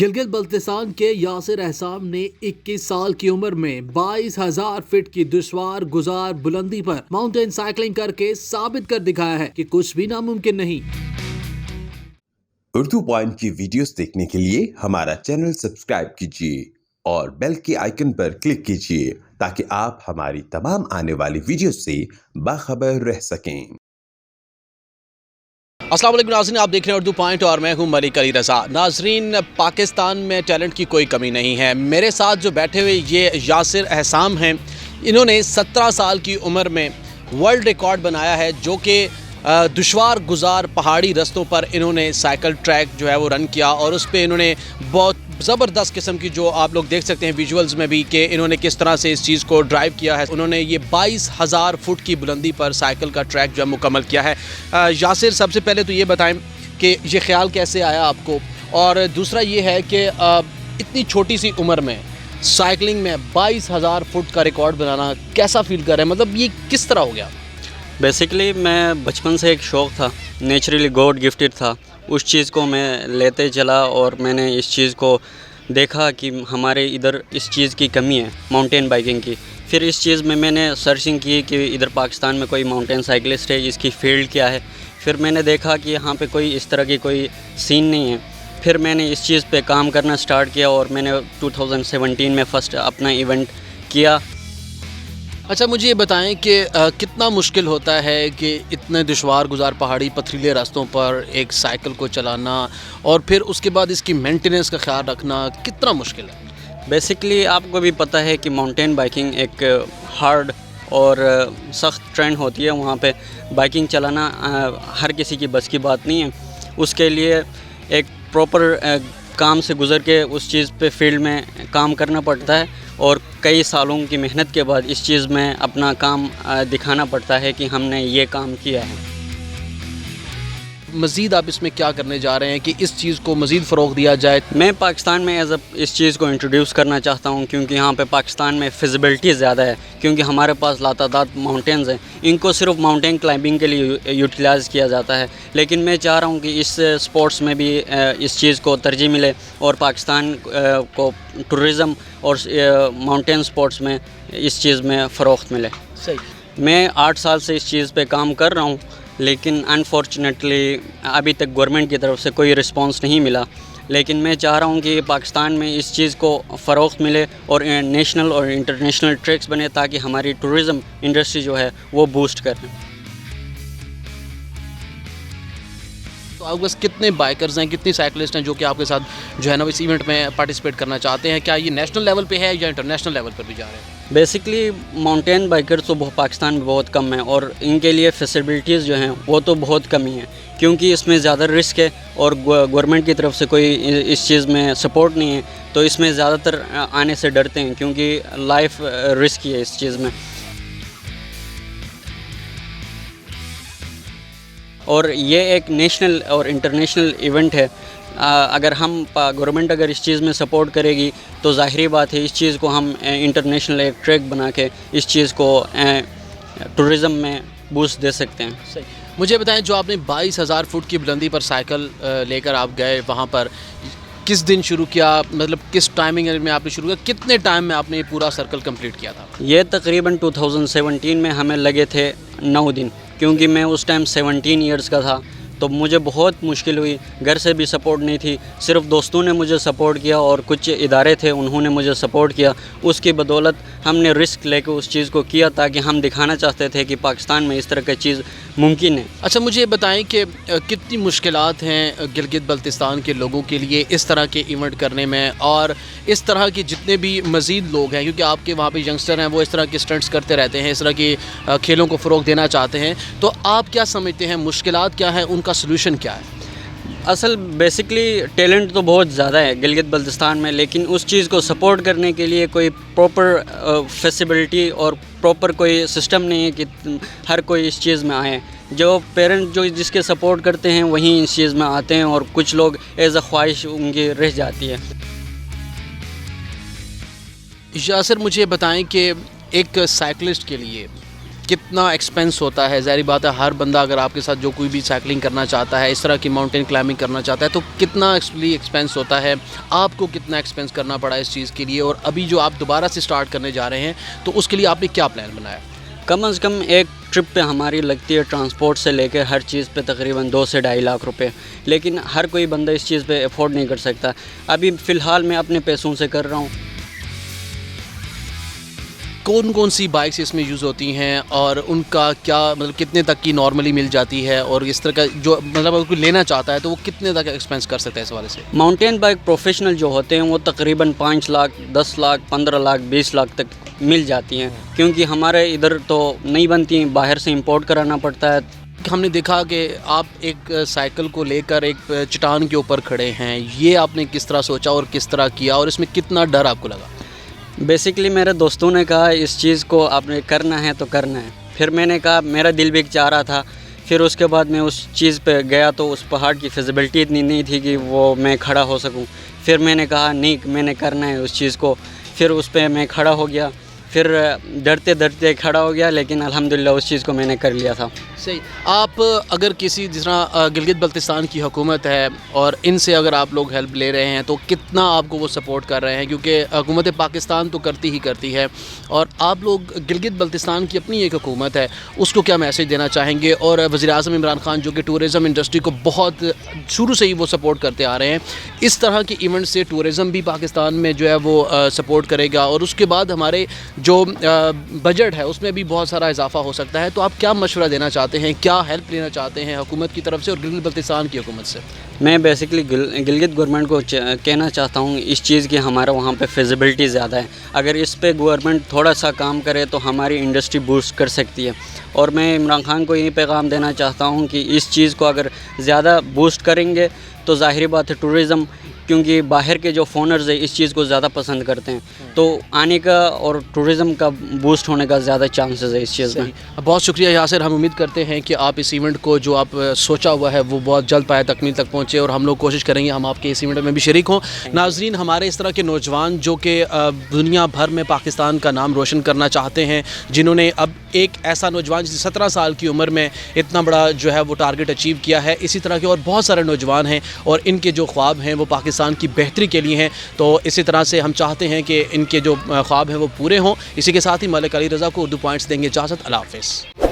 گلگت بلتستان کے یاسر احسام نے 21 سال کی عمر میں 22,000 فٹ کی دشوار گزار بلندی پر ماؤنٹین سائیکلنگ کر کے ثابت کر دکھایا ہے کہ کچھ بھی ناممکن نہیں۔ اردو پوائنٹ کی ویڈیوز دیکھنے کے لیے ہمارا چینل سبسکرائب کیجیے اور بیل کے آئیکن پر کلک کیجیے تاکہ آپ ہماری تمام آنے والی ویڈیوز سے باخبر رہ سکیں۔ السلام علیکم ناظرین، آپ دیکھ رہے ہیں اردو پوائنٹ اور میں ہوں ملک علی رضا۔ ناظرین، پاکستان میں ٹیلنٹ کی کوئی کمی نہیں ہے۔ میرے ساتھ جو بیٹھے ہوئے یہ یاسر احسام ہیں، انہوں نے 17 سال کی عمر میں ورلڈ ریکارڈ بنایا ہے، جو کہ دشوار گزار پہاڑی رستوں پر انہوں نے سائیکل ٹریک جو ہے وہ رن کیا، اور اس پہ انہوں نے بہت زبردست قسم کی، جو آپ لوگ دیکھ سکتے ہیں ویژولز میں بھی، کہ انہوں نے کس طرح سے اس چیز کو ڈرائیو کیا ہے۔ انہوں نے یہ 22,000 فٹ کی بلندی پر سائیکل کا ٹریک جو ہے مکمل کیا ہے۔ یاسر، سب سے پہلے تو یہ بتائیں کہ یہ خیال کیسے آیا آپ کو، اور دوسرا یہ ہے کہ اتنی چھوٹی سی عمر میں سائیکلنگ میں 22,000 فٹ کا ریکارڈ بنانا کیسا فیل کر رہے ہیں؟ مطلب یہ کس طرح ہو گیا؟ بیسیکلی میں بچپن سے ایک شوق تھا، نیچرلی گاڈ گفٹڈ تھا، اس چیز کو میں لیتے چلا، اور میں نے اس چیز کو دیکھا کہ ہمارے ادھر اس چیز کی کمی ہے، ماؤنٹین بائیکنگ کی۔ پھر اس چیز میں نے سرچنگ کی کہ ادھر پاکستان میں کوئی ماؤنٹین سائیکلسٹ ہے، اس کی فیلڈ کیا ہے۔ پھر میں نے دیکھا کہ یہاں پہ کوئی اس طرح کی کوئی سین نہیں ہے۔ پھر میں نے اس چیز پہ کام کرنا سٹارٹ کیا، اور میں نے 2017 میں فرسٹ اپنا ایونٹ کیا۔ اچھا، مجھے یہ بتائیں کہ کتنا مشکل ہوتا ہے کہ اتنے دشوار گزار پہاڑی پتھریلے راستوں پر ایک سائیکل کو چلانا، اور پھر اس کے بعد اس کی مینٹیننس کا خیال رکھنا کتنا مشکل ہے؟ بیسیکلی آپ کو بھی پتہ ہے کہ ماؤنٹین بائیکنگ ایک ہارڈ اور سخت ٹرین ہوتی ہے، وہاں پہ بائیکنگ چلانا ہر کسی کی بس کی بات نہیں ہے۔ اس کے لیے ایک پراپر کام سے گزر کے اس چیز پہ فیلڈ میں کام کرنا پڑتا ہے، اور کئی سالوں کی محنت کے بعد اس چیز میں اپنا کام دکھانا پڑتا ہے کہ ہم نے یہ کام کیا ہے۔ مزید آپ اس میں کیا کرنے جا رہے ہیں کہ اس چیز کو مزید فروغ دیا جائے؟ میں پاکستان میں اس چیز کو انٹروڈیوس کرنا چاہتا ہوں، کیونکہ یہاں پہ پاکستان میں فیزیبلٹی زیادہ ہے، کیونکہ ہمارے پاس لاتعداد ماؤنٹینز ہیں، ان کو صرف ماؤنٹین کلائمبنگ کے لیے یوٹیلائز کیا جاتا ہے۔ لیکن میں چاہ رہا ہوں کہ اس سپورٹس میں بھی اس چیز کو ترجیح ملے، اور پاکستان کو ٹورزم اور ماؤنٹین سپورٹس میں اس چیز میں فروخت ملے۔ صحیح۔ میں 8 سال سے اس چیز پہ کام کر رہا ہوں، لیکن انفارچونیٹلی ابھی تک گورنمنٹ کی طرف سے کوئی رسپانس نہیں ملا۔ لیکن میں چاہ رہا ہوں کہ پاکستان میں اس چیز کو فروغ ملے، اور نیشنل اور انٹرنیشنل ٹریکس بنے، تاکہ ہماری ٹورزم انڈسٹری جو ہے وہ بوسٹ کرے۔ تو آپ کے پاس کتنے بائکرز ہیں، کتنے سائیکلسٹ ہیں جو کہ آپ کے ساتھ جو ہے نا اس ایونٹ میں پارٹیسپیٹ کرنا چاہتے ہیں؟ کیا یہ نیشنل لیول پہ ہے یا انٹرنیشنل لیول پر بھی جا رہے ہیں؟ بیسکلی ماؤنٹین بائکر تو پاکستان میں بہت کم ہیں، اور ان کے لیے فیسیلٹیز جو ہیں وہ تو بہت کمی ہیں، کیونکہ اس میں زیادہ رسک ہے، اور گورنمنٹ کی طرف سے کوئی اس چیز میں سپورٹ نہیں ہے، تو اس میں زیادہ تر آنے سے ڈرتے ہیں، کیونکہ لائف رسک ہے اس چیز میں۔ اور یہ ایک نیشنل اور انٹرنیشنل ایونٹ ہے۔ اگر گورنمنٹ اگر اس چیز میں سپورٹ کرے گی، تو ظاہری بات ہے اس چیز کو ہم انٹرنیشنل ایک ٹریک بنا کے اس چیز کو ٹورزم میں بوسٹ دے سکتے ہیں۔ صحیح۔ مجھے بتائیں، جو آپ نے 22,000 فٹ کی بلندی پر سائیکل لے کر آپ گئے، وہاں پر کس دن شروع کیا؟ مطلب کس ٹائمنگ میں آپ نے شروع کیا؟ کتنے ٹائم میں آپ نے یہ پورا سرکل کمپلیٹ کیا تھا؟ یہ تقریباً 2017 میں ہمیں لگے تھے 9 دن، کیونکہ میں اس ٹائم 17 ایئرس کا تھا، تو مجھے بہت مشکل ہوئی۔ گھر سے بھی سپورٹ نہیں تھی، صرف دوستوں نے مجھے سپورٹ کیا، اور کچھ ادارے تھے انہوں نے مجھے سپورٹ کیا۔ اس کی بدولت ہم نے رسک لے کے اس چیز کو کیا، تاکہ ہم دکھانا چاہتے تھے کہ پاکستان میں اس طرح کی چیز ممکن ہے۔ اچھا، مجھے یہ بتائیں کہ کتنی مشکلات ہیں گلگت بلتستان کے لوگوں کے لیے اس طرح کے ایونٹ کرنے میں، اور اس طرح کے جتنے بھی مزید لوگ ہیں، کیونکہ آپ کے وہاں پہ ینگسٹر ہیں، وہ اس طرح کے اسٹنٹس کرتے رہتے ہیں، اس طرح کی کھیلوں کو فروغ دینا چاہتے ہیں، تو آپ کیا سمجھتے ہیں مشکلات کیا ہیں، ان کا سلوشن کیا ہے؟ اصل بیسکلی ٹیلنٹ تو بہت زیادہ ہے گلگت بلتستان میں، لیکن اس چیز کو سپورٹ کرنے کے لیے کوئی پراپر فیسیبلٹی اور پراپر کوئی سسٹم نہیں ہے کہ ہر کوئی اس چیز میں آئے۔ جو پیرنٹ جو جس کے سپورٹ کرتے ہیں وہیں اس چیز میں آتے ہیں، اور کچھ لوگ ایز اے خواہش ان کی رہ جاتی ہے۔ یاسر، مجھے بتائیں کہ ایک سائیکلسٹ کے لیے کتنا ایکسپینس ہوتا ہے؟ ظاہری بات ہے ہر بندہ اگر آپ کے ساتھ جو کوئی بھی سائیکلنگ کرنا چاہتا ہے، اس طرح کی ماؤنٹین کلائمبنگ کرنا چاہتا ہے، تو کتنا ایکسپینس ہوتا ہے؟ آپ کو کتنا ایکسپینس کرنا پڑا اس چیز کے لیے؟ اور ابھی جو آپ دوبارہ سے سٹارٹ کرنے جا رہے ہیں تو اس کے لیے آپ نے کیا پلان بنایا؟ کم از کم ایک ٹرپ پہ ہماری لگتی ہے ٹرانسپورٹ سے لے کے ہر چیز پہ تقریباً 2 سے 2.5 لاکھ روپے، لیکن ہر کوئی بندہ اس چیز پہ افورڈ نہیں کر سکتا۔ ابھی فی الحال میں اپنے پیسوں سے کر رہا ہوں۔ کون کون سی بائکس اس میں یوز ہوتی ہیں اور ان کا کیا مطلب کتنے تک کی نارملی مل جاتی ہے، اور اس طرح کا جو مطلب اگر کوئی لینا چاہتا ہے تو وہ کتنے تک ایکسپینس کر سکتا ہے اس حوالے سے؟ ماؤنٹین بائک پروفیشنل جو ہوتے ہیں وہ تقریباً 5 لاکھ 10 لاکھ 15 لاکھ 20 لاکھ تک مل جاتی ہیں، کیونکہ ہمارے ادھر تو نہیں بنتی، باہر سے امپورٹ کرانا پڑتا ہے۔ ہم نے دیکھا کہ آپ ایک سائیکل کو لے کر ایک چٹان کے اوپر کھڑے ہیں، یہ آپ نے کس طرح سوچا اور کس طرح کیا، اور اس میں کتنا ڈر آپ کو لگا؟ بیسیکلی میرے دوستوں نے کہا اس چیز کو آپ نے کرنا ہے تو کرنا ہے، پھر میں نے کہا میرا دل بھی چاہ رہا تھا، پھر اس کے بعد میں اس چیز پہ گیا تو اس پہاڑ کی فیزیبلٹی اتنی نہیں تھی کہ وہ میں کھڑا ہو سکوں، پھر میں نے کہا نہیں میں نے کرنا ہے اس چیز کو، پھر اس پہ میں کھڑا ہو گیا، پھر ڈرتے ڈرتے کھڑا ہو گیا، لیکن الحمدللہ اس چیز کو میں نے کر لیا تھا۔ صحیح۔ آپ اگر کسی جس طرح گلگت بلتستان کی حکومت ہے اور ان سے اگر آپ لوگ ہیلپ لے رہے ہیں تو کتنا آپ کو وہ سپورٹ کر رہے ہیں؟ کیونکہ حکومت پاکستان تو کرتی ہے، اور آپ لوگ گلگت بلتستان کی اپنی ایک حکومت ہے، اس کو کیا میسیج دینا چاہیں گے؟ اور وزیر اعظم عمران خان جو کہ ٹورزم انڈسٹری کو بہت شروع سے ہی وہ سپورٹ کرتے آ رہے ہیں، اس طرح کے ایونٹ سے ٹورزم بھی پاکستان میں جو ہے وہ سپورٹ کرے گا، اور اس کے بعد ہمارے جو بجٹ ہے اس میں بھی بہت سارا اضافہ ہو سکتا ہے۔ تو آپ کیا مشورہ دینا چاہتے ہیں، کیا ہیلپ لینا چاہتے ہیں حکومت کی طرف سے اور گلگت بلتستان کی حکومت سے؟ میں بیسیکلی گلگت گورنمنٹ کو کہنا چاہتا ہوں اس چیز کی ہمارا وہاں پہ فیزیبلٹی زیادہ ہے، اگر اس پہ گورنمنٹ تھوڑا سا کام کرے تو ہماری انڈسٹری بوسٹ کر سکتی ہے، اور میں عمران خان کو یہ پیغام دینا چاہتا ہوں کہ اس چیز کو اگر زیادہ بوسٹ کریں گے تو ظاہری بات ہے ٹورزم، کیونکہ باہر کے جو فونرز ہیں اس چیز کو زیادہ پسند کرتے ہیں، تو آنے کا اور ٹورزم کا بوسٹ ہونے کا زیادہ چانسز ہے اس چیز میں۔ بہت شکریہ یاسر، ہم امید کرتے ہیں کہ آپ اس ایونٹ کو جو آپ سوچا ہوا ہے وہ بہت جلد پائے تکمیل تک پہنچے، اور ہم لوگ کوشش کریں گے ہم آپ کے اس ایونٹ میں بھی شریک ہوں۔ ناظرین، ہمارے اس طرح کے نوجوان جو کہ دنیا بھر میں پاکستان کا نام روشن کرنا چاہتے ہیں، جنہوں نے اب ایک ایسا نوجوان جس 17 سال کی عمر میں اتنا بڑا جو ہے وہ ٹارگٹ اچیو کیا ہے، اسی طرح کے اور بہت سارے نوجوان ہیں اور ان کے جو خواب ہیں وہ پاکستان کی بہتری کے لیے ہیں، تو اسی طرح سے ہم چاہتے ہیں کہ ان کے جو خواب ہیں وہ پورے ہوں۔ اسی کے ساتھ ہی ملک علی رضا کو اردو پوائنٹس دیں گے اجازت۔ اللہ حافظ۔